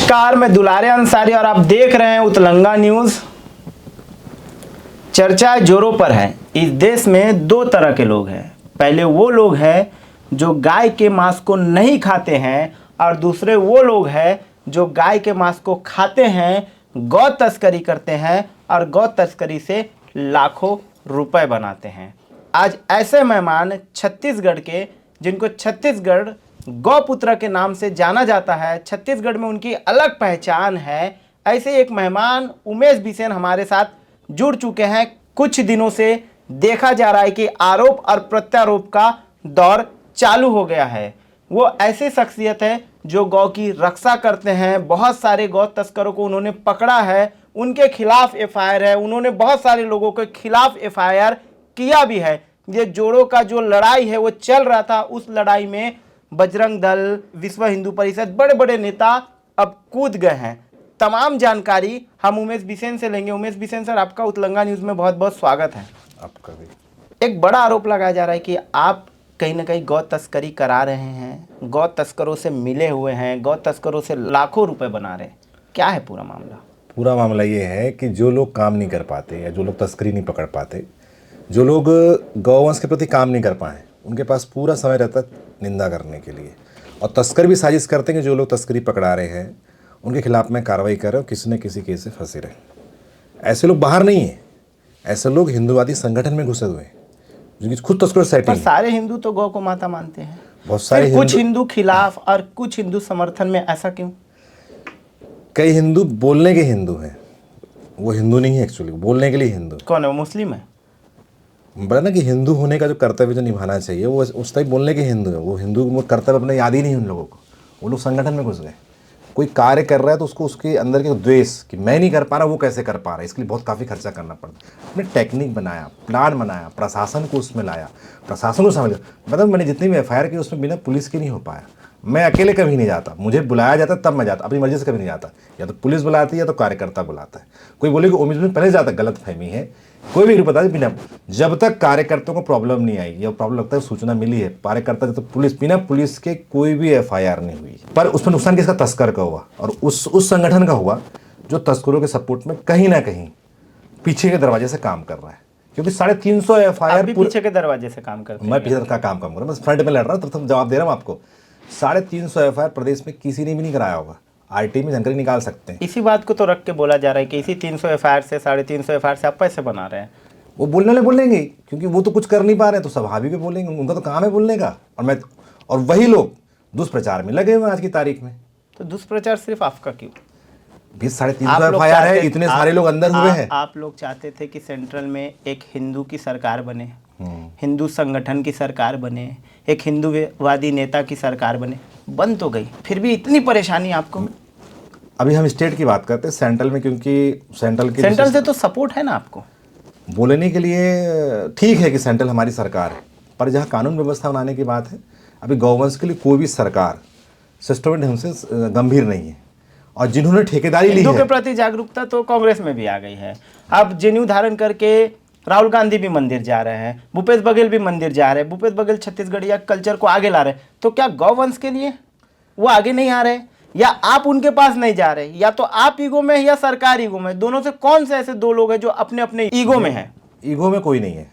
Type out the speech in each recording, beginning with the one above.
नमस्कार, मैं दुलारे अंसारी और आप देख रहे हैं उतलंगा न्यूज। चर्चा जोरों पर है। इस देश में दो तरह के लोग हैं। पहले वो लोग हैं जो गाय के मांस को नहीं खाते हैं और दूसरे वो लोग हैं जो गाय के मांस को खाते हैं, गौ तस्करी करते हैं और गौ तस्करी से लाखों रुपए बनाते हैं। आज ऐसे मेहमान छत्तीसगढ़ के, जिनको छत्तीसगढ़ गौपुत्र के नाम से जाना जाता है, छत्तीसगढ़ में उनकी अलग पहचान है, ऐसे एक मेहमान उमेश बिसेन हमारे साथ जुड़ चुके हैं। कुछ दिनों से देखा जा रहा है कि आरोप और प्रत्यारोप का दौर चालू हो गया है। वो ऐसे शख्सियत है जो गौ की रक्षा करते हैं। बहुत सारे गौ तस्करों को उन्होंने पकड़ा है, उनके खिलाफ एफआईआर है, उन्होंने बहुत सारे लोगों के खिलाफ एफआईआर किया भी है। ये जोड़ों का जो लड़ाई है वो चल रहा था, उस लड़ाई में बजरंग दल, विश्व हिंदू परिषद, बड़े बड़े नेता अब कूद गए हैं। तमाम जानकारी हम उमेश बिसेन से लेंगे। उमेश बिसेन सर, आपका उतलंगा न्यूज में बहुत बहुत स्वागत है। आपका भी। एक बड़ा आरोप लगाया जा रहा है कि आप कहीं ना कहीं गौ तस्करी करा रहे हैं, गौ तस्करों से मिले हुए हैं, गौ तस्करों से लाखों रुपए बना रहे हैं। क्या है पूरा मामला? पूरा मामला ये है कि जो लोग काम नहीं कर पाते या जो लोग तस्करी नहीं पकड़ पाते, जो लोग गौवंश के प्रति काम नहीं कर पाए, उनके पास पूरा समय रहता है निंदा करने के लिए। और तस्कर भी साजिश करते हैं कि जो लोग तस्करी पकड़ा रहे हैं उनके खिलाफ में कार्रवाई कर रहे हो, किसी न किसी केस से फंसे रहे। ऐसे लोग बाहर नहीं हैं, ऐसे लोग हिंदूवादी संगठन में घुसे हुए हैं जिनकी खुद तस्कर सेटिंग। सारे हिंदू तो गौ को माता मानते हैं। बहुत सारे कुछ हिंदू खिलाफ और कुछ हिंदू समर्थन में, ऐसा क्यों? कई हिंदू बोलने के हिंदू हैं, वो हिंदू नहीं है एक्चुअली, बोलने के लिए हिंदू। कौन है वो? मुस्लिम है? बड़ा ना कि हिंदू होने का जो कर्तव्य जो निभाना चाहिए वो उस टाइप बोलने के हिंदू है। वो हिंदू कर्तव्य अपने याद ही नहीं उन लोगों को। वो लोग संगठन में घुस गए। कोई कार्य कर रहा है तो उसको उसके अंदर के द्वेष कि मैं नहीं कर पा रहा, वो कैसे कर पा रहा है, इसके लिए बहुत काफ़ी खर्चा करना पड़ता है। हमने टेक्निक बनाया, प्लान बनाया, प्रशासन को उसमें लाया, प्रशासन को समझ। मतलब मैंने जितनी भी एफआईआर की उसमें बिना पुलिस के नहीं हो पाया। मैं अकेले कभी नहीं जाता, मुझे बुलाया जाता तब मैं जाता, अपनी मर्जी से कभी नहीं जाता। या तो पुलिस बुलाती है या तो कार्यकर्ता बुलाता है। कोई बोले कि उमेश में पहले जाता, गलत फहमी है। कोई भी बता दे, बिना जब तक कार्यकर्ताओं को प्रॉब्लम नहीं आई या प्रॉब्लम लगता है सूचना मिली है कार्यकर्ता, जब तक पुलिस, बिना पुलिस के कोई भी एफआईआर नहीं हुई। पर उसमें नुकसान किसका? तस्कर का हुआ और उस संगठन का हुआ जो तस्करों के सपोर्ट में कहीं ना कहीं पीछे के दरवाजे से काम कर रहा है। क्योंकि 350 एफआईआर पीछे के दरवाजे से काम करते हैं। मैं पीछे का काम कर रहा हूँ, मैं फ्रंट में लड़ रहा हूँ, तो जवाब दे रहा हूँ आपको। 350 एफआईआर प्रदेश में किसी ने भी नहीं कराया होगा। आरटी में जानकारी निकाल सकते हैं। इसी बात को तो रख के बोला जा रहा है कि इसी 300 एफआईआर से, 350 एफआईआर से आप पैसे बना रहे हैं। वो बोलने वाले बोलेंगे क्योंकि वो तो कुछ कर नहीं पा रहे, तो स्वाभाविक भी बोलेंगे, उनका तो काम है बोलने का। और वही लोग दुष्प्रचार में लगे हुए आज की तारीख में। तो दुष्प्रचार सिर्फ आपका क्यों? 350 एफआईआर है, इतने सारे लोग अंदर हुए हैं। आप लोग चाहते थे कि सेंट्रल में एक हिंदू की सरकार बने, हिंदू संगठन की सरकार बने, एक हिंदूवादी नेता की सरकार बने, बन तो गई, फिर भी इतनी परेशानी आपको। अभी हम स्टेट की बात करते हैं, सेंट्रल में, क्योंकि सेंट्रल से तो सपोर्ट है ना आपको बोलने के लिए। ठीक है कि सेंट्रल हमारी सरकार है, पर जहाँ कानून व्यवस्था बनाने की बात है, अभी गौवंश के लिए कोई भी सरकार सिस्टमेटिक ढंग से गंभीर नहीं है। और जिन्होंने ठेकेदारी ली है, हिंदू के प्रति जागरूकता तो कांग्रेस में भी आ गई है। अब जनेऊ धारण करके राहुल गांधी भी मंदिर जा रहे हैं, भूपेश बघेल भी मंदिर जा रहे हैं। भूपेश बघेल छत्तीसगढ़िया कल्चर को आगे ला रहे हैं, तो क्या गौवंश के लिए वो आगे नहीं आ रहे, या आप उनके पास नहीं जा रहे? या तो आप ईगो में या सरकार ईगो में, दोनों से कौन से ऐसे दो लोग हैं जो अपने अपने ईगो में हैं? ईगो में कोई नहीं है।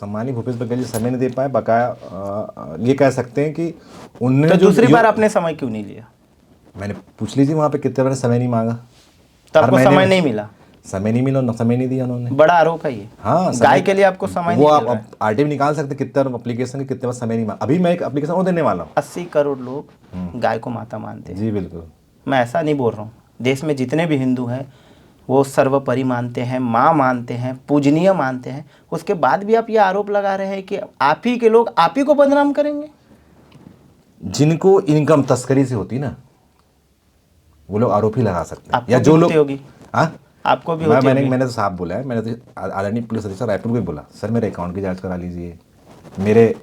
सम्मानी भूपेश बघेल जी समय नहीं दे पाए, बकाया ये कह सकते हैं कि उनने तो दूसरी बार अपने समय क्यों नहीं लिया? मैंने पूछ लीजिए वहाँ पे कितने बार समय नहीं मांगा, तब आपको समय नहीं मिला। समय नहीं मिला, समय नहीं दिया उन्होंने। बड़ा आरोप है ये। हाँ, गाय के लिए आपको समय वो नहीं। आप आरटीआई निकाल सकते कितने एप्लीकेशन के कितने बार समय नहीं मांगा। अभी मैं एक एप्लीकेशन और देने वाला हूँ। 80 करोड़ लोग गाय को माता मानते हैं। जी बिल्कुल, मैं ऐसा नहीं बोल रहा हूँ। देश में जितने भी हिंदू हैं वो सर्वोपरि मानते हैं, माँ मानते हैं, पूजनीय मानते हैं। उसके बाद भी आप ये आरोप लगा रहे हैं कि आप ही के लोग आप ही को बदनाम करेंगे। जिनको इनकम तस्करी से होती ना, वो लोग आरोप ही लगा सकते हैं। या जो लोग होगी, आपको भी होती होगी। मैंने तो साफ बोला है, मैंने तो आदरणीय पुलिस अधीक्षक रायपुर को भी बोला, सर मेरे अकाउंट की जांच करा लीजिए, मेरे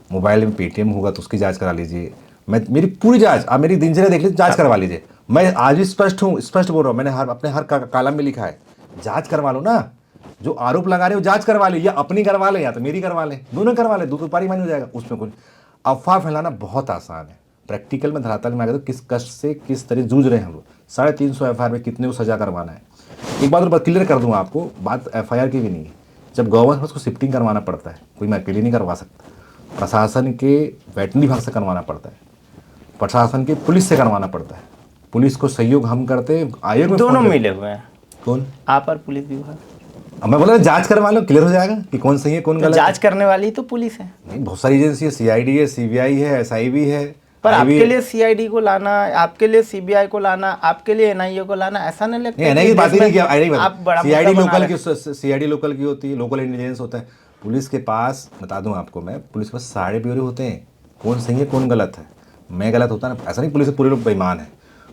मोबाइल में पेटीएम होगा तो उसकी जांच करा लीजिए, मेरी पूरी जांच, आप मेरी दिनचर्या देख लीजिए, जांच करवा लीजिए। मैं आज भी स्पष्ट हूँ, स्पष्ट बोल रहा हूँ, मैंने अपने हर कॉलम में लिखा है, जांच करवा लो ना। जो आरोप लगा रहे हो जांच करवा ले, या अपनी करवा ले या तो मेरी करवा ले, दोनों करवा ले, दो पारी मानी हो जाएगा। उसमें कुछ अफवाह फैलाना बहुत आसान है, प्रैक्टिकल में धरातल में आ गया तो किस कष्ट से किस तरह जूझ रहे हैं हम लोग। 350 FIR में कितने को सजा करवाना है। एक बात और क्लियर कर दूँ आपको, बात FIR की भी नहीं है। जब गवर्नमेंट उसको शिफ्टिंग करवाना पड़ता है, कोई मैं अकेले नहीं करवा सकता, प्रशासन के वेटरनरी विभाग से करवाना पड़ता है, प्रशासन के पुलिस से करवाना पड़ता है। पुलिस को सहयोग हम करते हैं, आयोग में दोनों मिले हुए हैं, कौन आप और पुलिस विभाग। अब मैं बोला जांच करवा लो, क्लियर हो जाएगा कि कौन सही है कौन तो गलत जांच करने वाली तो पुलिस है। नहीं, बहुत सारी एजेंसी है, CID है, CBI है, SIB है। पर IB आपके है। लिए CID को लाना, आपके लिए CBI को लाना, आपके लिए NIA को लाना, ऐसा नहीं लगता नहीं, कि NIA की बात ही नहीं किया, आप बड़ा CID मुद्दा बना लोकल रहे की, CID लोकल की होती है, लोकल इंटेलिजेंस होता है। पुलिस के पास बता दूं आपको मैं, पुलिस के पास सारे ब्यूरो होते हैं, कौन सही है कौन गलत है। मैं गलत होता ना, ऐसा नहीं पुलिस के पूरे लोग बेईमान है।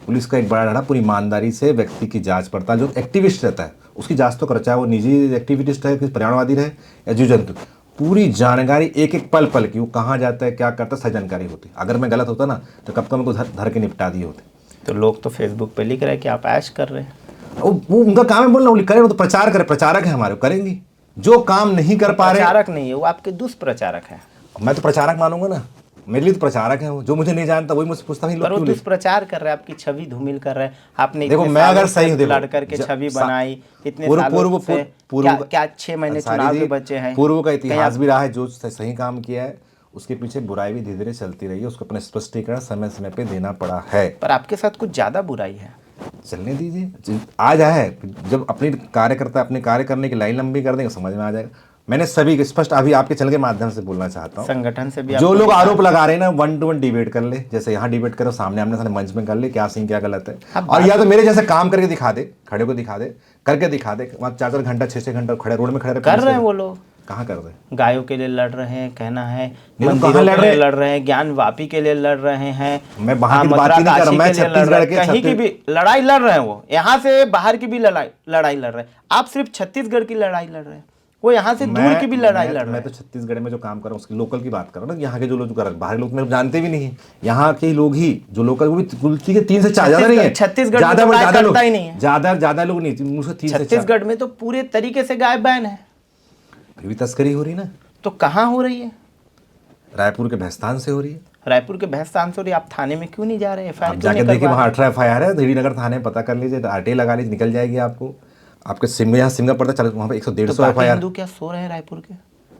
पुलिस का एक बड़ा धड़ा पूरी ईमानदारी से व्यक्ति की जांच पड़ताल, जो एक्टिविस्ट रहता है उसकी जांच तो कर, चाहे वो निजी एक्टिविस्ट है, पर्यावरणवादी रहे या जीव जंतु, पूरी जानकारी एक एक पल पल की, वो कहाँ जाता है क्या करता है सही जानकारी होती। अगर मैं गलत होता ना तो कब मेरे को धर के निपटा दिए होते। तो लोग तो फेसबुक पे लिख रहे हैं कि आप ऐश कर रहे हैं। वो उनका काम है बोलना, वो करें, वो तो प्रचार करे, प्रचारक है हमारे, करेंगे। जो काम नहीं कर पा रहे, प्रचारक नहीं है वो, आपके दुष्प्रचारक है। मैं तो प्रचारक मानूंगा ना, मेरे लिए तो प्रचारक है वो। जो मुझे नहीं जानता वही मुझसे पूछता, पर वो लोग क्यों दुष्प्रचार कर रहे हैं, आपकी छवि धूमिल कर रहे हैं। आपने देखो इतने मैं अगर सालों सही से हूँ, देखो लड़ करके छवि बनाई, इतने सालों से क्या 6 महीने अंसारी चुनाव जी, के बचे हैं। पूर्व का इतिहास भी रहा है, जो सही काम किया है उसके पीछे बुराई भी धीरे धीरे चलती रही है, उसको अपना स्पष्टीकरण समय समय पे देना पड़ा है। पर आपके साथ कुछ ज्यादा बुराई है। चलने दीजिए, आ जाए, जब अपनी कार्यकर्ता अपने कार्य करने की लाइन लंबी कर देंगे समझ में आ जाएगा। मैंने सभी स्पष्ट अभी आपके चैनल के माध्यम से बोलना चाहता हूँ, संगठन से भी जो आपको लोग आरोप लगा रहे हैं ना, 1 to 1 डिबेट कर ले, जैसे यहाँ डिबेट करो, सामने आमने सामने मंच में कर ले, क्या सही क्या गलत है। और या तो मेरे जैसे काम करके दिखा दे, खड़े को दिखा दे, करके दिखा दे, वहाँ 4-4 घंटा 6-6 घंटा खड़े रोड में खड़े कर रहे हैं वो लोग। कहाँ कर रहे हैं? गायों के लिए लड़ रहे हैं, कहना है नहीं तो मंदिरों कहाँ लड़ के रहे लिए हैं? लड़ रहे हैं, ज्ञान वापी के लिए लड़ रहे हैं, मैं वहाँ की बात मथुरा ही नहीं कर रहा, काशी मैं के लिए लड़ छत्तीसगढ़ रहे हैं, कहीं की भी लड़ाई लड़ रहे हैं। वो यहाँ से बाहर की भी लड़ाई लड़ रहे हैं। आप सिर्फ छत्तीसगढ़ की लड़ाई लड़ रहे हैं, वो यहाँ से दूर की भी लड़ाई लड़ रहे हैं। मैं तो छत्तीसगढ़ में जो काम कर रहा हूँ उसकी लोकल की बात कर रहा हूँ ना। यहाँ के जो लोग कर रहे हैं, बाहरी लोग मेरे जानते भी नहीं है, यहाँ के लोग ही जो लोकल, वो भी ठीक है 3 से 4 ज्यादा नहीं है। छत्तीसगढ़ में तो गाय करता ही नहीं है, ज्यादा लोग नहीं, मुझसे 3 से 4। छत्तीसगढ़ में तो पूरे तरीके से गाय बैन है। फिर भी तस्करी हो रही ना, तो कहाँ हो रही है? रायपुर के भैंस्तान से हो रही है। रायपुर के भैंस्तान से हो रही है। आप थाने में क्यों नहीं जा रहे? FIR आप जाके देखिए, वहाँ 18 FIR है, धीरीनगर थाने में पता कर लीजिए, RTA लगा लीजिए, निकल जाएगी आपको। आपके सिम में, यहाँ सिम का पड़ता चलो वहाँ पे 100-150 तो बाकी FIR। हिंदू क्या सो रहे हैं रायपुर के,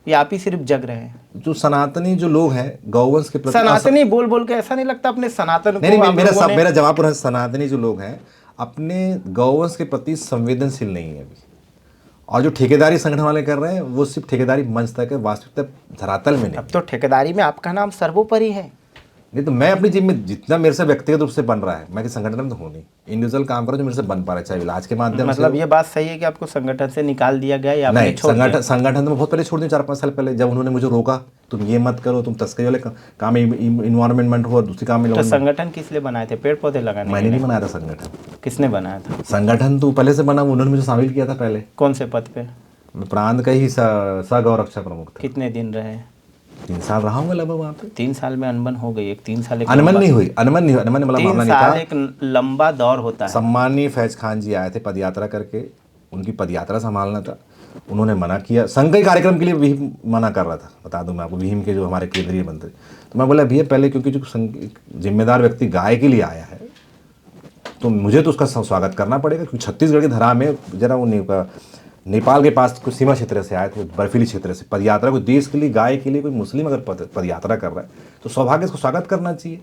या आप ही सिर्फ जग रहे हैं? जो सनातनी जो लोग हैं गौवंश के प्रति, सनातनी बोल बोल के ऐसा नहीं लगता अपने सनातन को? नहीं, आप लोगों ने- मेरा जवाब है, सनातनी जो लोग हैं अपने गौवंश के प्रति संवेदनशील नहीं है अभी। और जो ठेकेदारी संगठन वाले कर रहे हैं वो सिर्फ ठेकेदारी मंच तक है, वास्तविकता धरातल में नहीं। अब तो ठेकेदारी में आपका नाम सर्वोपरि है। नहीं तो मैं अपनी जिम में जितना मेरे से व्यक्तिगत रूप से बन रहा है, मैं कि संगठन में तो हूँ नहीं, इंडिविजुअल काम करो जो मेरे से बन पा रहा है, चाहे इलाज के माध्यम से। मतलब ये बात सही है कि आपको संगठन से निकाल दिया गया या आपने नहीं, छोड़ दिया? संगठन तो मैं बहुत पहले छोड़ दिया, 4-5 साल पहले, जब उन्होंने मुझे रोका तुम ये मत करो, तुम तस्करी वाले काम में इन्वायरमेंट हो, दूसरी काम में तो लगो। संगठन किस लिए बनाए थे? पेड़ पौधे लगाने? मैंने नहीं बनाया था संगठन। किसने बनाया था? संगठन तो पहले से बना, उन्होंने मुझे शामिल किया था पहले। कौन से पद पे? मैं प्रांत का ही सह-गौरक्षा प्रमुख था। कितने दिन रहे? 3 साल रहा हूँ लगभग वहाँ पे। 3 साल में अनबन हो गई। 3 साल एक अनबन नहीं हुई, अनबन वाला 3 मामला नहीं साल था। एक लंबा दौर होता है। सम्मानीय फैज खान जी आए थे पदयात्रा करके, उनकी पदयात्रा संभालना था, उन्होंने मना किया। संघ के कार्यक्रम के लिए भी मना कर रहा था, बता दूं मैं आपको, भीम के जो हमारे केंद्रीय मंत्री। तो मैं बोला भैया पहले, क्योंकि जो जिम्मेदार व्यक्ति गाय के लिए आया है तो मुझे तो उसका स्वागत करना पड़ेगा, क्योंकि छत्तीसगढ़ की धरा में जरा वो नेपाल के पास कुछ सीमा क्षेत्र से आए थे, बर्फीली क्षेत्र से पदयात्रा, कोई देश के लिए गाय के लिए कोई मुस्लिम अगर पदयात्रा कर रहा है तो सौभाग्य इसको स्वागत करना चाहिए।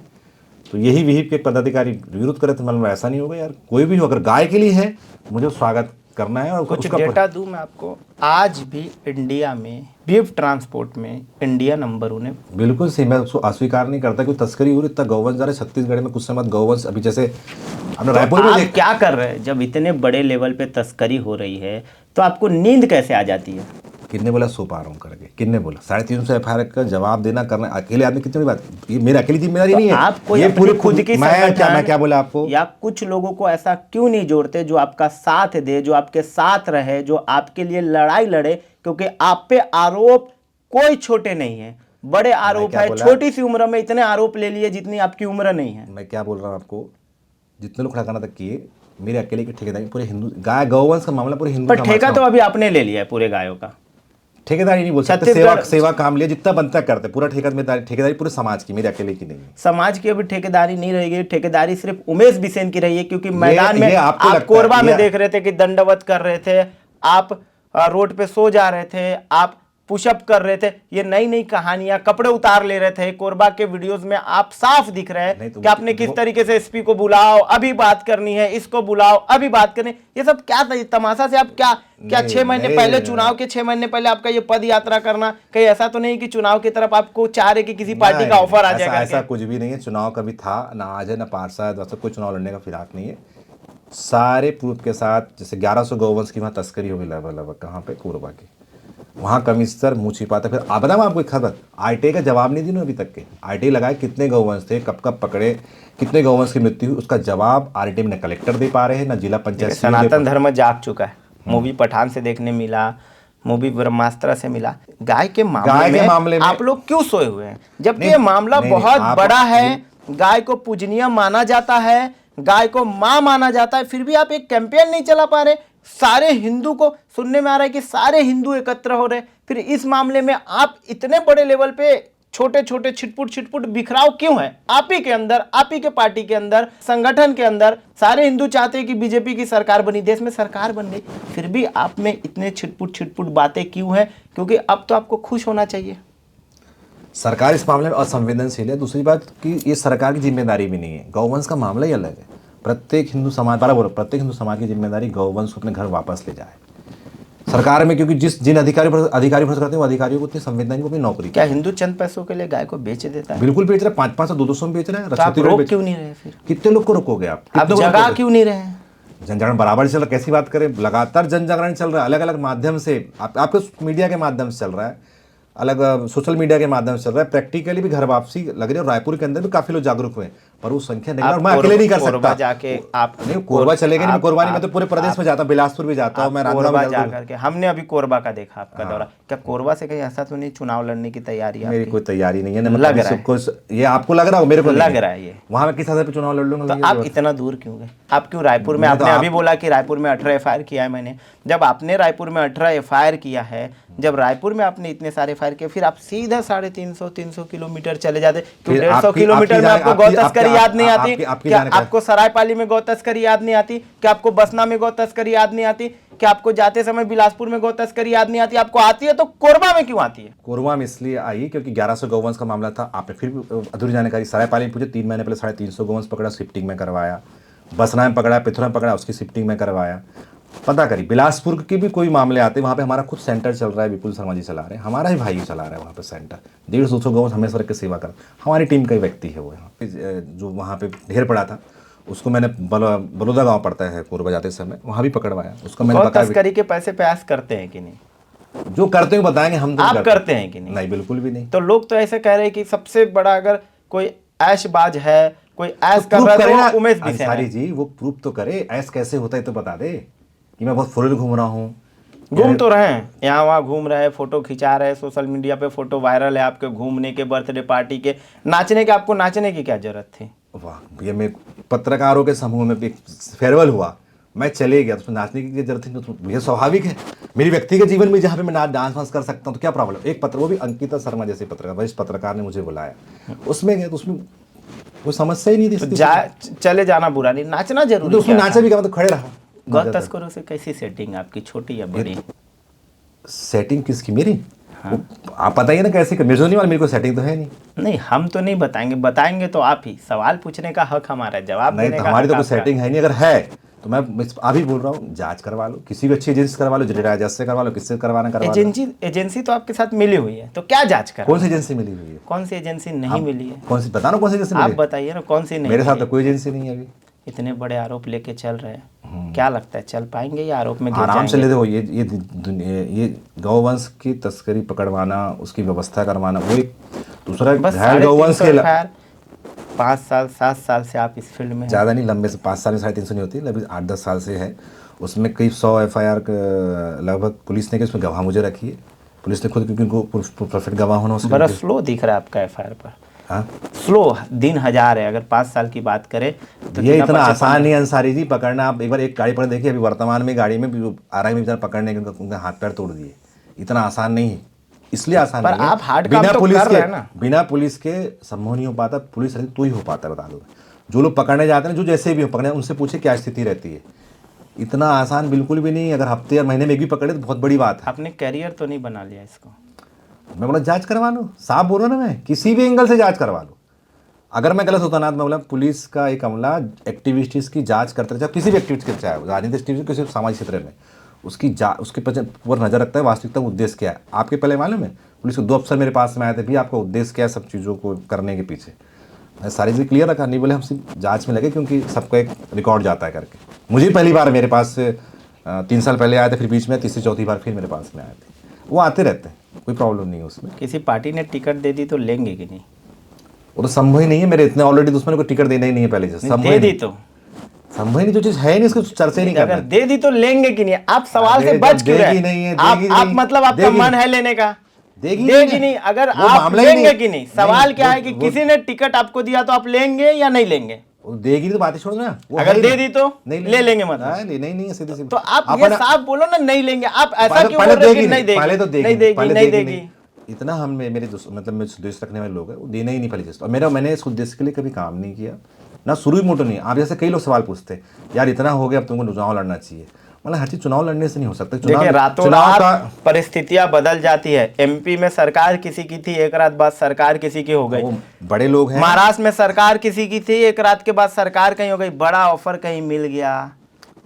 तो यही विहिप के पदाधिकारी विरोध करे थे। मतलब ऐसा नहीं होगा यार, कोई भी हो अगर गाय के लिए है मुझे स्वागत करना है। और कुछ डेटा दूं मैं आपको, आज भी इंडिया में बीफ ट्रांसपोर्ट में इंडिया नंबर 1 है। बिल्कुल सही, मैं उसको अस्वीकार नहीं करता, कोई तस्करी हो रही, इतना गौवंश जा रहा है छत्तीसगढ़ में। कुछ समय बाद गौवंश, अभी जैसे आपने रायपुर में आप क्या कर रहे हैं? जब इतने बड़े लेवल पे तस्करी हो रही है तो आपको नींद कैसे आ जाती है? किन्ने बोला सो पा रहा हूँ करके, किन्ने बोला 350 FIR का जवाब देना करना अकेले आदमी कितनी बड़ी बात, ये मेरी अकेली जिम्मेदारी नहीं है। आप कोई ये पूरी खुद की मैं क्या बोला आपको, या कुछ लोगों को ऐसा क्यों नहीं जोड़ते जो आपका साथ दे, जो आपके साथ रहे, जो आपके लिए लड़ाई लड़े? क्योंकि आप पे आरोप कोई छोटे नहीं है, बड़े आरोप है। छोटी सी उम्र में इतने आरोप ले लिए जितनी आपकी उम्र नहीं है। मैं क्या बोल रहा हूँ आपको, जितने लोग खड़ा करना तक किए, मेरे अकेले की ठेकेदारी पूरे हिंदू, गाय गौवंश का मामला पूरे हिंदू। पर ठेका तो अभी आपने ले लिया है पूरे गायों का। ठेकेदारी नहीं बोल सकते, सेवा सेवा काम लिया जितना बनता करते, पूरा ठेकेदारी पूरे समाज की, मेरे अकेले की नहीं है। समाज की अभी ठेकेदारी नहीं रही है, ठेकेदारी सिर्फ उमेश बिसेन की रही है, क्योंकि मैदान में आपको आप कोरबा में देख रहे थे कि दंडवत कर रहे थे, आप रोड पे सो जा रहे थे, आप पुशअप कर रहे थे, ये नई नई कहानियां, कपड़े उतार ले रहे थे। कोरबा के वीडियोस में आप साफ दिख रहे हैं कि आपने किस तरीके से एसपी को बुलाओ, अभी बात करनी है, इसको बुलाओ, अभी बात करनी, ये सब क्या तमाशा से आप क्या 6 महीने पहले, चुनाव के 6 महीने पहले आपका ये पद यात्रा करना, कहीं ऐसा तो नहीं कि चुनाव की तरफ आपको चाह रहे कि किसी पार्टी का ऑफर आ जाएगा? ऐसा कुछ भी नहीं है, चुनाव कभी था ना, आज है ना, पार्षद वैसा कोई चुनाव लड़ने का फिराक नहीं है। सारे प्रूफ के साथ, जैसे 1100 गौवंश की वहाँ तस्करी हो गई लगभग, कहाँ पे, कोरबा की, वहाँ कमिश्नर मुँह छिपाते। फिर आप बताओ, आपको एक खबर, आरटीआई का जवाब नहीं दिया अभी तक के। आरटीआई लगाए कितने गौवंश थे, कब कब पकड़े, कितने गौवंश की मृत्यु हुई, उसका जवाब आरटीआई में न कलेक्टर दे पा रहे हैं, न जिला पंचायत। सनातन धर्म जाग चुका है। मूवी पठान से देखने मिला, मूवी ब्रह्मास्त्र से मिला। गाय के मामले में आप लोग क्यों सोए हुए हैं, जबकि ये मामला बहुत बड़ा है, गाय को पूजनीय माना जाता है, गाय को मां माना जाता है, फिर भी आप एक कैंपेन नहीं चला पा रहे। सारे हिंदू को सुनने में आ रहा है कि सारे हिंदू एकत्र हो रहे, फिर इस मामले में आप इतने बड़े लेवल पे छोटे छोटे छिटपुट बिखराव क्यों है? आप ही के अंदर, आप ही के पार्टी के अंदर, संगठन के अंदर सारे हिंदू चाहते हैं कि बीजेपी की सरकार बनी, देश में सरकार बन गई, फिर भी आप में इतने छिटपुट बातें क्यों हैं? क्योंकि अब तो आपको खुश होना चाहिए। सरकार इस मामले में असंवेदनशील है। दूसरी बात कि ये सरकार की जिम्मेदारी भी नहीं है, गौवंश का मामला ही अलग है। प्रत्येक हिंदू समाज प्रत्येक हिंदू समाज की जिम्मेदारी गौवंश को अपने घर वापस ले जाए। सरकार में, क्योंकि जिन अधिकारी भ्रष्ट करते हैं वो अधिकारियों को उतनी संवेदना को अपनी नौकरी। क्या हिंदू चंद पैसों के लिए गाय को बेच देता है? बिल्कुल बेच रहा है, 500 200 में बेच रहा है। तो आप रोक क्यों नहीं रहे? फिर कितने लोग को रोकोगे आप जगह क्यों नहीं रहे? जनजागरण बराबर चल रहा है, कैसी बात करें, लगातार जनजागरण चल रहा है, अलग अलग माध्यम से, आपके मीडिया के माध्यम से चल रहा है, अलग सोशल मीडिया के माध्यम से चल रहा है, प्रैक्टिकली भी घर वापसी लग रही है। और रायपुर के अंदर भी काफी लोग जागरूक हुए, पर वो संख्या नहीं, और मैं अकेले नहीं कर सकता। जाके आप नहीं, कोरबा चलेगा नहीं, कोरबा नहीं, मैं तो पूरे प्रदेश में जाता हूँ, बिलासपुर भी जाता हूँ मैं, कोरबा जाकर के। हमने अभी कोरबा का देखा आपका दौरा, क्या कोरबा से कहीं ऐसा तो नहीं चुनाव लड़ने की तैयारी है? मेरी कोई तैयारी नहीं है, लग रहा है ये आपको लग रहा हो, मेरे को लग रहा है ये। वहां मैं किस आधार पर चुनाव लड़ लूंगा? तो आप इतना दूर क्यों गए? आप क्यों रायपुर में? आपने अभी बोला कि रायपुर में 18 FIR किया है मैंने। जब आपने रायपुर में 18 FIR किया है, जब रायपुर में आपने इतने सारे FIR किए, फिर आप सीधा 350 किलोमीटर चले जाते। क्यों 150 किलोमीटर में आपको गौ तस्करी याद नहीं आती? क्या आपको सरायपाली में गौ तस्करी याद नहीं आती? क्या आपको बसना में गौ तस्करी याद नहीं आती? क्या आपको जाते समय बिलासपुर में गौ तस्करी याद नहीं आती? आपको आती है तो कोरबा में क्यों आती है? कोरबा में इसलिए आई क्योंकि 1100 गौवंश का मामला था। आपने फिर अधूरी जानकारी, सरायपाली में पूछे, 3 महीने पहले 350 गौवंश पकड़ा, शिफ्टिंग में करवाया, बसना में पकड़ा, पिथौरा में पकड़ा, उसकी शिफ्टिंग में करवाया। पता करी बिलासपुर के भी कोई मामले आते हैं, वहाँ पे हमारा खुद सेंटर चल रहा है, विपुल शर्मा जी चला रहे हैं, हमारा ही भाई चला रहा है वहाँ पे सेंटर। 150 गौवंश हमेशा रख के सेवा कर, हमारी टीम का ही व्यक्ति है वो। यहाँ पे जो वहाँ पे ढेर पड़ा था, उसको मैंने बलौदा गांव पड़ता है कोरबा जाते समय, वहाँ भी पकड़वाया उसको मैंने। तस्करी के पैसे प्रयास करते हैं कि नहीं? जो करते हैं बताएंगे हम। आप करते हैं कि नहीं? नहीं, बिल्कुल भी नहीं। तो लोग तो ऐसे कह रहे हैं कि सबसे बड़ा अगर कोई ऐशबाज है, कोई ऐश कर रहा है तो उमेश बिसेन है। जी वो प्रूफ तो करे, ऐश कैसे होता है तो बता दे कि मैं बहुत फुल घूम रहा हूँ। घूम तो रहे हैं, यहाँ वहाँ घूम रहे हैं, फोटो खिंचा रहे हैं, सोशल मीडिया पे फोटो वायरल है आपके घूमने के, बर्थडे पार्टी के, नाचने के। आपको नाचने की क्या जरूरत थी? वाह, ये मैं पत्रकारों के समूह में फेयरवेल हुआ, मैं चले गया, उसमें नाचने की जरूरत थी? तो ये स्वाभाविक है। मेरी व्यक्तिगत जीवन में जहाँ पे मैं डांस वांस कर सकता हूँ तो क्या प्रॉब्लम? एक वो भी अंकिता शर्मा जैसे पत्रकार, वरिष्ठ पत्रकार ने मुझे बुलाया, उसमें गया तो उसमें कोई समस्या ही नहीं थी। तो चले जाना बुरा नहीं, नाचना जरूरी। तो उसमें नाचा भी क्या, मतलब खड़े रहा। गौ तस्करों से कैसी सेटिंग आपकी, छोटी या बड़ी? सेटिंग किसकी? मेरी? हाँ। आप बताइए ना कैसे? मेरे को सेटिंग तो है नहीं। नहीं, हम तो नहीं बताएंगे, बताएंगे तो आप ही। सवाल पूछने का हक हमारा, जवाब देने का हमारी तो कोई सेटिंग है नहीं। अगर है तो मैं अभी बोल रहा हूँ, जांच करवा लो, किसी भी अच्छी एजेंसी से करवा लो, जज से करवा लो, किससे करवाना करवा लो। एजेंसी तो आपके साथ मिली हुई है, तो क्या जांच कर? कौन सी एजेंसी मिली हुई है? कौन सी एजेंसी नहीं मिली है? कौन सी बताना, कौन सी एजेंसी? आप बताइए ना, कौन सी नहीं? मेरे साथ तो कोई एजेंसी नहीं है अभी। इतने बड़े आरोप लेके चल रहे हैं, क्या लगता है चल पाएंगे या आरोप में आराम से ले? देखो ये गौवंश की तस्करी पकड़वाना, उसकी व्यवस्था करवाना, वो एक दूसरा गौवंश के 5 साल 7 साल से आप इस फील्ड में? ज़्यादा नहीं, लंबे से 5 साल में 350 नहीं होती, लगभग 8-10 साल से है। उसमें करीब 100 FIR लगभग पुलिस ने, उसमें गवाह मुझे रखी है पुलिस ने खुद, क्योंकि उनको परफेक्ट गवाह होना। बड़ा स्लो दिख रहा है आपका FIR पर। हाँ, स्लो दिन 1000 है। अगर 5 साल की बात करें तो ये इतना आसान नहीं अंसारी जी पकड़ना। आप एक बार एक गाड़ी पर देखिए, अभी वर्तमान में गाड़ी में RI में पकड़ने के उनका हाथ पैर तोड़ दिए। इतना आसान नहीं है, इसलिए आसान पर नहीं है आप हार्ड काम तो कर रहे हैं ना। बिना पुलिस के संभव नहीं हो पाता, पुलिस रहती तो ही हो पाता है, बता दो। जो लोग पकड़ने जाते हैं, जो जैसे भी हो पकड़ने, उनसे पूछे क्या स्थिति रहती है। इतना आसान बिल्कुल भी नहीं, अगर हफ्ते या महीने में एक भी पकड़े तो बहुत बड़ी बात है। आपने कैरियर तो नहीं बना लिया इसको? मैं बोला जांच करवा लो, साफ बोलो ना, मैं किसी भी एंगल से जांच करवा लो। अगर मैं गलत होता ना, मैं बोला पुलिस का एक अमला एक्टिविस्ट्स की जांच करता है, चाहे किसी भी एक्टिविस्ट के, चाहे राजनीतिक एक्टिविस्ट, किसी सामाजिक क्षेत्र में, उसके पर नजर रखता है वास्तविकता उद्देश्य क्या है। आपके पहले मालूम है, पुलिस के 2 अफसर मेरे पास में आए थे, भी आपका उद्देश्य क्या है सब चीज़ों को करने के पीछे। मैं सारी चीज़ें क्लियर रखा, नहीं बोले हम सिर्फ जाँच में लगे, क्योंकि सबका एक रिकॉर्ड जाता है करके। मुझे पहली बार मेरे पास 3 साल पहले आए थे, फिर बीच में तीसरी चौथी बार फिर मेरे पास में आए थे। वो आते रहते हैं, कोई प्रॉब्लम नहीं है उसमें। किसी पार्टी ने टिकट दे दी तो लेंगे कि नहीं? वो तो संभव ही नहीं है, मेरे इतने ऑलरेडी दुश्मन को टिकट देना ही नहीं है पहले से। दे दी तो संभव ही नहीं, जो चीज़ है नहीं उसको चर्चा ही नहीं अगर करना। दे दी तो लेंगे कि नहीं? आप सवाल से बच क्यों रहे? आप मतलब आपका मन है लेने का? देगी नहीं। अगर आप लेंगे कि नहीं, सवाल क्या है कि किसी ने टिकट आपको दिया तो आप लेंगे या नहीं लेंगे? देगी तो बातें छोड़ ना, अगर दे दी तो ले लेंगे मतलब? नहीं सीधे सीधे। तो आप ये साफ बोलो ना, नहीं लेंगे। आप ऐसा क्यों बोल रहे हैं कि नहीं देगी? पहले तो नहीं देगी, नहीं देगी। इतना हम मेरे मतलब मेरे देश रखने वाले लोग हैं, वो देना ही नहीं पहली चीज। और मैंने इस उद्देश्य के लिए कभी काम नहीं किया ना, शुरू ही मोटो नहीं। आप जैसे कई लोग सवाल पूछते यार इतना हो गया अब तुमको चुनाव लड़ना चाहिए, मतलब हर चीज चुनाव लड़ने से नहीं हो सकता। देखिए रातों रात परिस्थितियां बदल जाती है। एमपी में सरकार किसी की थी, एक रात बाद सरकार किसी की हो गई। बड़े लोग हैं। महाराष्ट्र में सरकार किसी की थी, एक रात के बाद सरकार कहीं हो गई। बड़ा ऑफर कहीं मिल गया,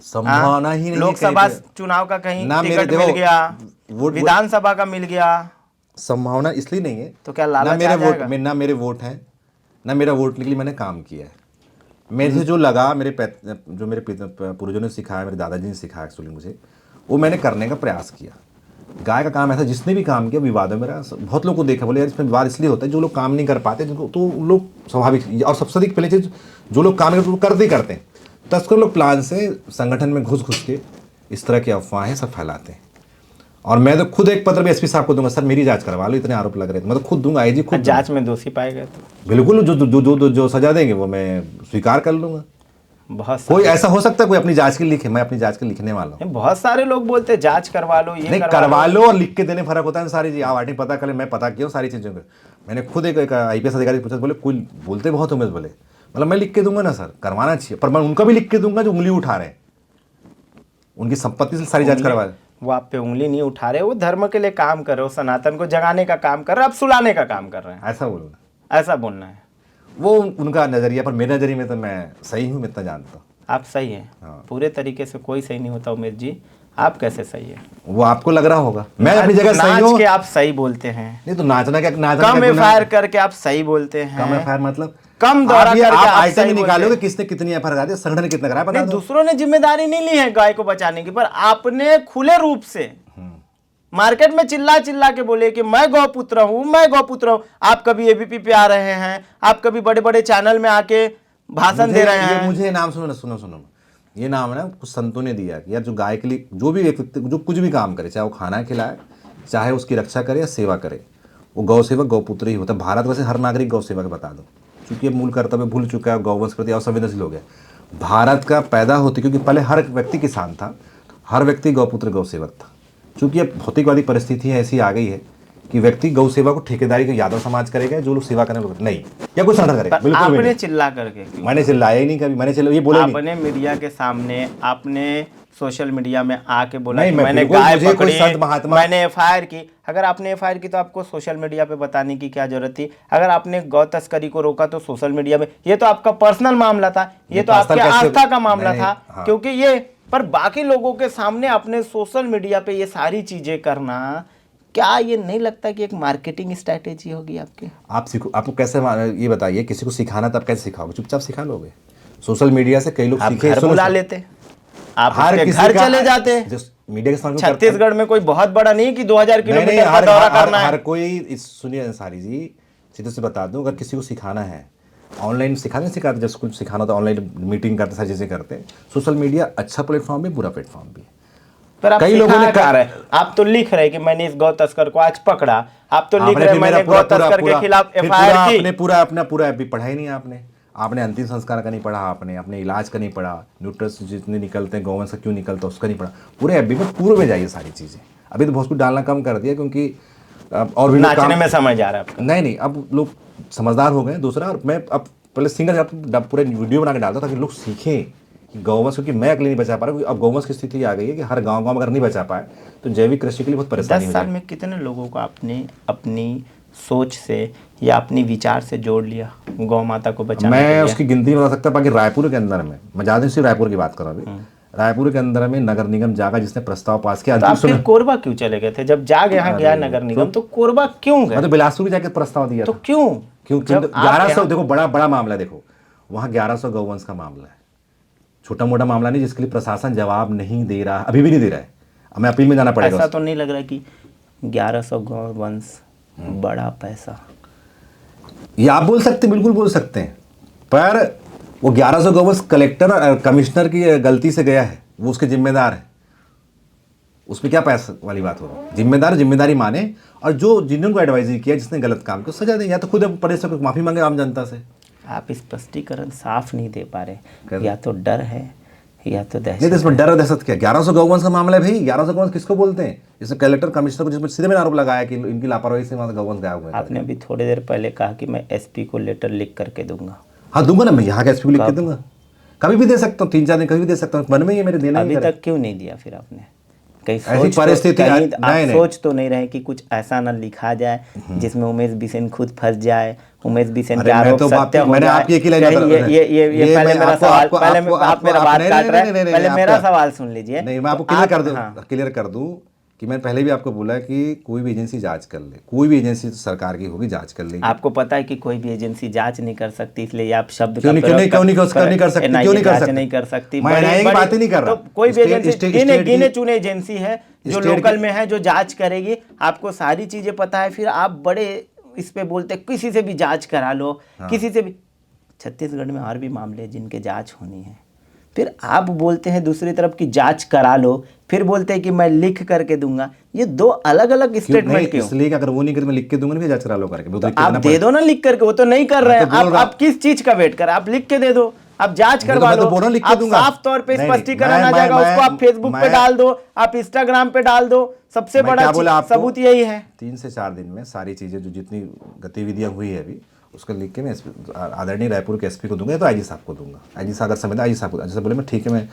संभावना ही नहीं। लोकसभा चुनाव का कहीं टिकट मिल गया, विधानसभा का मिल गया। संभावना इसलिए नहीं है तो क्या लालच आ जाएगा? ना मेरे वोट है, ना मेरा वोट के लिए मैंने काम किया है। मेरे से जो लगा, जो मेरे पूर्वजों ने सिखाया, मेरे दादाजी ने सिखाया एक्चुअली मुझे, वो मैंने करने का प्रयास किया। गाय का काम ऐसा, जिसने भी काम किया विवादों में रहा। बहुत लोग को देखा, बोले यार इसमें विवाद इसलिए होता है जो लोग काम नहीं कर पाते, जिनको तो लोग स्वाभाविक। और सबसे अधिक पहले चीज, जो लोग काम करते ही करते हैं। तस्कर लोग प्लान से संगठन में घुस के इस तरह की अफवाहें सब फैलाते हैं। और मैं तो खुद एक पत्र भी एसपी साहब को दूंगा, सर मेरी जांच करवा लो, इतने आरोप लग रहे थे। मैं तो खुद दूंगा, आईजी खुद। जांच में दोषी पाए गए तो बिल्कुल, जो सजा देंगे वो मैं स्वीकार कर लूंगा। बहुत कोई ऐसा हो सकता है कोई अपनी जांच के लिखे, मैं अपनी जांच के लिखने वाला हूँ। बहुत सारे लोग बोलते हैं जांच करवा लो, ये नहीं करवा लो और लिख के देने फर्क होता है सारी चीज। आप आर्टिकल पता करें, मैं पता किया सारी चीजों को। मैंने खुद एक IPS अधिकारी पूछा, बोले कोई बोलते बहुत हो, बोले मतलब मैं लिख के दूंगा ना सर, करवाना चाहिए, पर मैं उनका भी लिख के दूंगा जो उंगली उठा रहे हैं, उनकी संपत्ति से सारी जांच करवा। वो आप पे उंगली नहीं उठा रहे, वो धर्म के लिए काम कर रहे हो, सनातन को जगाने का काम कर रहे हो, आप सुलाने का काम कर रहे हैं। ऐसा बोलना, ऐसा बोलना है। वो उनका नजरिया, पर मेरे नजरिए में तो मैं सही हूँ, मैं इतना जानता हूँ। आप सही हैं। हाँ। पूरे तरीके से कोई सही नहीं होता उमेश जी, आप कैसे सही है? वो आपको लग रहा होगा, मैं अपनी जगह सही हूँ। नाच के आप सही बोलते हैं। नहीं तो नाचना क्या, कम एफआईआर करके आप सही बोलते हैं। कम एफआईआर मतलब कम दौरा करके आप आइटम में निकालोगे किसने कितनी एफआईआर करा दी, संगठन ने कितना कराया पता दो। दूसरों ने जिम्मेदारी नहीं ली है गाय को बचाने की, पर आपने खुले रूप से मार्केट में चिल्ला के बोले कि मैं गौपुत्र हूं, मैं गौपुत्र हूं। आप कभी एबीपी पे आ रहे हैं, आप कभी बड़े बड़े चैनल में आके भाषण दे रहे हैं। मुझे नाम सुनो, ये नाम है ना कुछ संतों ने दिया कि यार जो गाय के लिए जो भी व्यक्ति जो कुछ भी काम करे, चाहे वो खाना खिलाए, चाहे उसकी रक्षा करे या सेवा करे, वो गौ सेवक गौपुत्र ही होता है। भारत वैसे हर नागरिक गौ सेवक बता दो, क्योंकि ये मूल कर्तव्य भूल चुका है, गौवंश प्रति असंवेदनशील हो गया। भारत का पैदा होते, क्योंकि पहले हर व्यक्ति किसान था, हर व्यक्ति गौपुत्र गौ सेवक था। चूंकि अब भौतिकवादी परिस्थिति ऐसी आ गई है कि व्यक्ति गौ सेवा को ठेकेदारी के यादव समाज करेगा, जो लोग सेवा करने नहीं, या कुछ संगठन करेगा। बिल्कुल आपने चिल्ला करके, मैंने चिल्लाया ही नहीं कभी, मैंने ये बोला आपने मीडिया के सामने, आपने सोशल मीडिया में आके बोला नहीं, कि मैंने गाय पकड़ी, महात्मा मैंने एफआईआर की। अगर आपने एफआईआर की तो आपको सोशल मीडिया पे बताने की क्या जरूरत थी? अगर आपने गौ तस्करी को रोका तो सोशल मीडिया में, ये तो आपका पर्सनल मामला था, ये तो आपकी आस्था का मामला था, क्योंकि ये, पर बाकी लोगों के सामने अपने सोशल मीडिया पे ये सारी चीजें करना, क्या ये नहीं लगता कि एक मार्केटिंग स्ट्रैटेजी होगी आपकी? आप सीखो, आपको कैसे, ये बताइए, किसी को सिखाना तब कैसे सिखाओगे? चुपचाप सिखा लोगे। सोशल मीडिया से कई लोग सीखे, बुला लेते, आप हर घर चले जाते। मीडिया के छत्तीसगढ़ में कोई बहुत बड़ा नहीं कि 2000 किलोमीटर का दौरा करना है। हर कोई, सुनिए अंसारी जी, सीधे से बता दूं, अगर किसी को सिखाना है, ऑनलाइन सिखाते, जब कुछ सिखाना होता है ऑनलाइन मीटिंग करते, सारी चीजें करते हैं। सोशल मीडिया अच्छा प्लेटफॉर्म भी, बुरा प्लेटफॉर्म भी है। पर आप कई लोगों ने कहा है, आप तो लिख रहे कि मैंने इस गौ तस्कर को आज पकड़ा, आप तो लिख रहे मैंने गौ तस्कर के खिलाफ एफआईआर की। आपने पूरा अभी पढ़ा ही नहीं आपने अंतिम संस्कार का नहीं पढ़ा, आपने इलाज का नहीं पढ़ा, न्यूट्रस जितने निकलते हैं गौवंश से क्यों निकलता है उसका नहीं पढ़ा। पूरे एफबी में पूर्व में जाइए सारी चीजें, अभी तो भोजपुरी डालना कम कर दिया क्योंकि और भी लोग नाचने में समझ आ रहा है आपका। नहीं अब लोग समझदार हो गए। दूसरा, और मैं अब पहले सिंगल पूरे वीडियो बना के डालता ताकि लोग सीखें कि गौवंश, क्योंकि मैं अकेले नहीं बचा पा रहा, क्योंकि अब गौवंश की स्थिति आ गई है कि हर गाँव में अगर नहीं बचा पाए तो जैविक कृषि के लिए बहुत परेशानी 10 हो साल जाएगी। में कितने लोगों को आपने अपनी सोच से या अपनी विचार से जोड़ लिया गौ माता को बचाने के मैं लिए? उसकी गिनती बता सकता, बाकी रायपुर के अंदर में, मैं ज़्यादा सिर्फ रायपुर की बात कर रहा हूँ अभी। रायपुर के अंदर में नगर निगम जागा जिसने प्रस्ताव पास किया। तो आप फिर कोरबा क्यों चले गए थे जब जाग यहाँ गया नगर निगम, तो कोरबा क्यों गए? मैं तो बिलासपुर भी जाके प्रस्ताव दिया तो था। क्यों क्यों? जब आप 1100, देखो बड़ा मामला है, देखो वहाँ 1100 गौवंश का मामला है, छोटा मोटा मामला नहीं जिसके लिए प्रशासन जवाब नहीं दे रहा, अभी भी नहीं दे रहा है। अब मैं अपील में जाना पड़ेगा। ऐसा तो नहीं लग रहा कि 1100 गौवंश बड़ा पैसा? ये आप बोल सकते हैं, बिल्कुल बोल सकते हैं, पर वो 1100 गौवंश कलेक्टर और कमिश्नर की गलती से गया है, वो उसके जिम्मेदार है। उसमें क्या पैसा वाली बात हो रही है? जिम्मेदारी माने, और जो जिन्होंने एडवाइजरी किया, जिसने गलत काम किया सजा दें, या तो खुद परेश को माफी मांगे आम जनता से। आप स्पष्टीकरण साफ नहीं दे पा रहे, या तो डर है या तो नहीं, दहशत। तो इसमें डर और दहशत क्या? 1100 गौवंश का मामला है भाई। 1100 गौवंश किसको बोलते हैं? इसमें कलेक्टर कमिश्नर को, जिसमें सीधे मैंने आरोप लगाया कि इनकी लापरवाही से वहाँ गौवंश गायब हुए। आपने अभी थोड़ी देर पहले कहा कि मैं एसपी को लेटर लिख करके दूंगा। हाँ दूंगा ना, मैं यहाँ का एसपी को लिख के दूंगा, कभी भी दे सकता हूँ, 3-4 दिन कभी भी दे सकता हूँ, मन में ही है मेरे, देना अभी ही तक क्यों नहीं दिया फिर आपने? कहीं ऐसी परिस्थिति आप सोच तो नहीं रहे कि कुछ ऐसा ना लिखा जाए जिसमें उमेश बिसेन खुद फंस जाए, उमेश बिसेन के आरोप सत्य हो मैंने जाए? आपकी एक ही लाइन ये पहले मेरा सवाल, पहले आप मेरा बात काट रहे हैं, पहले मेरा सवाल सुन लीजिए। नहीं, मैं आपको क्लियर कर दूं कि मैंने पहले भी आपको बोला कि कोई भी एजेंसी जांच कर ले, कोई भी एजेंसी सरकार की होगी जांच कर लेगी। आपको पता है कि कोई भी एजेंसी जांच नहीं कर सकती, इसलिए आप शब्द क्यों नहीं कर सकती? मैं NIA की बात ही नहीं कर रहा। कोई भी एजेंसी गिने चुने एजेंसी है जो लोकल में है, जो जांच करेगी। आपको सारी चीजें पता है, फिर आप बड़े इस पे बोलते किसी से भी जांच करा लो, किसी से भी। छत्तीसगढ़ में और भी मामले हैं जिनके जांच होनी है, फिर आप बोलते हैं दूसरी तरफ की जांच करा लो, फिर बोलते हैं कि मैं लिख करके दूंगा। ये दो अलग अलग स्टेटमेंट क्यों? इसलिए अगर वो नहीं करे मैं लिख के दूंगा ना, जांच करा लो करके, तो आप दे दो ना लिख करके, वो तो नहीं कर रहे हैं। आप किस चीज का वेट कर? आप लिख के दे दो, आप जांच करवा लो, आप साफ तौर पे स्पष्टीकरण आ जाएगा, उसको आप फेसबुक पे डाल दो, आप इंस्टाग्राम पे डाल दो। सबसे बड़ा सबूत यही है। 3 से 4 दिन में सारी चीजें जो जितनी गतिविधियां हुई है अभी, उसको लिख के मैं आदरणीय रायपुर के एसपी को दूंगा, तो आईजी साहब को दूंगा। आईजी साहब अगर समय दें, आईजी साहब को जैसे बोले मैं ठीक है, मैं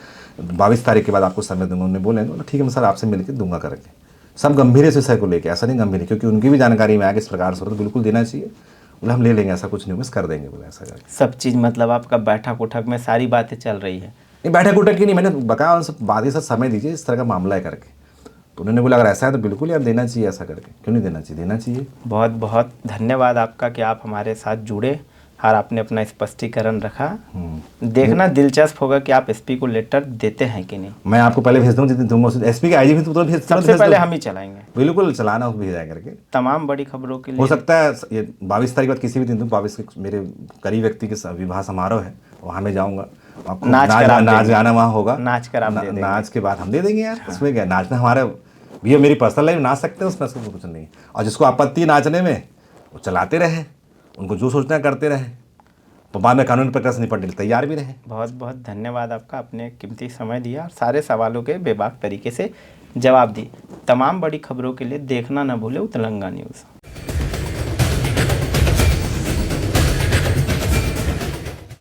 22 तारीख के बाद आपको समय दूंगा। उन्होंने बोले ठीक है मैं सर आपसे मिलकर दूंगा करके। सब गंभीर इस विषय को लेकर, ऐसा नहीं गंभीर है, क्योंकि उनकी भी जानकारी में आया कि इस प्रकार से तो बिल्कुल देना चाहिए। बोले हम ले लेंगे, ऐसा कुछ नहीं होगा, कर देंगे। बोले ऐसा करके सब चीज़ मतलब आपका बैठक उठक में सारी बातें चल रही है? नहीं, बैठक उठक की नहीं, मैंने बकाया उनसे बात ही, सर समय दीजिए, इस तरह का मामला है करके। तो उन्होंने बोला अगर ऐसा है तो बिल्कुल यार देना चाहिए, ऐसा करके। क्यों नहीं देना चाहिए? देना चाहिए। बहुत बहुत धन्यवाद आपका कि आप हमारे साथ जुड़े और आपने अपना स्पष्टीकरण रखा। देखना दिलचस्प होगा कि आप एसपी को लेटर देते हैं कि नहीं। मैं आपको पहले भेज दूंगा, जितने दूंगा एसपी के आईजी भी तो भेज, सबसे पहले हम ही चलाएंगे। बिल्कुल चलाना भेजा करके। तमाम बड़ी खबरों के लिए हो सकता है ये 22 तारीख बाद किसी भी दिन, 22 मेरे करीब व्यक्ति के विवाह समारोह है, वहाँ मैं जाऊँगा। आपको नाच गाना वहाँ होगा, नाच कर आप दे देंगे। नाच के बाद हम दे देंगे यार, उसमें क्या नाचना हमारा भी, मेरी पर्सनल लाइफ नाच सकते हैं, उसमें कुछ नहीं है। और जिसको आपत्ति नाचने में, वो चलाते रहे, उनको जो सोचना है करते रहे, तो बाद में कानूनी प्रक्रिया से निपटने के लिए तैयार भी रहे। बहुत बहुत धन्यवाद आपका, आपने कीमती समय दिया और सारे सवालों के बेबाक तरीके से जवाब दिए। तमाम बड़ी खबरों के लिए देखना न भूले उतलंगा न्यूज़।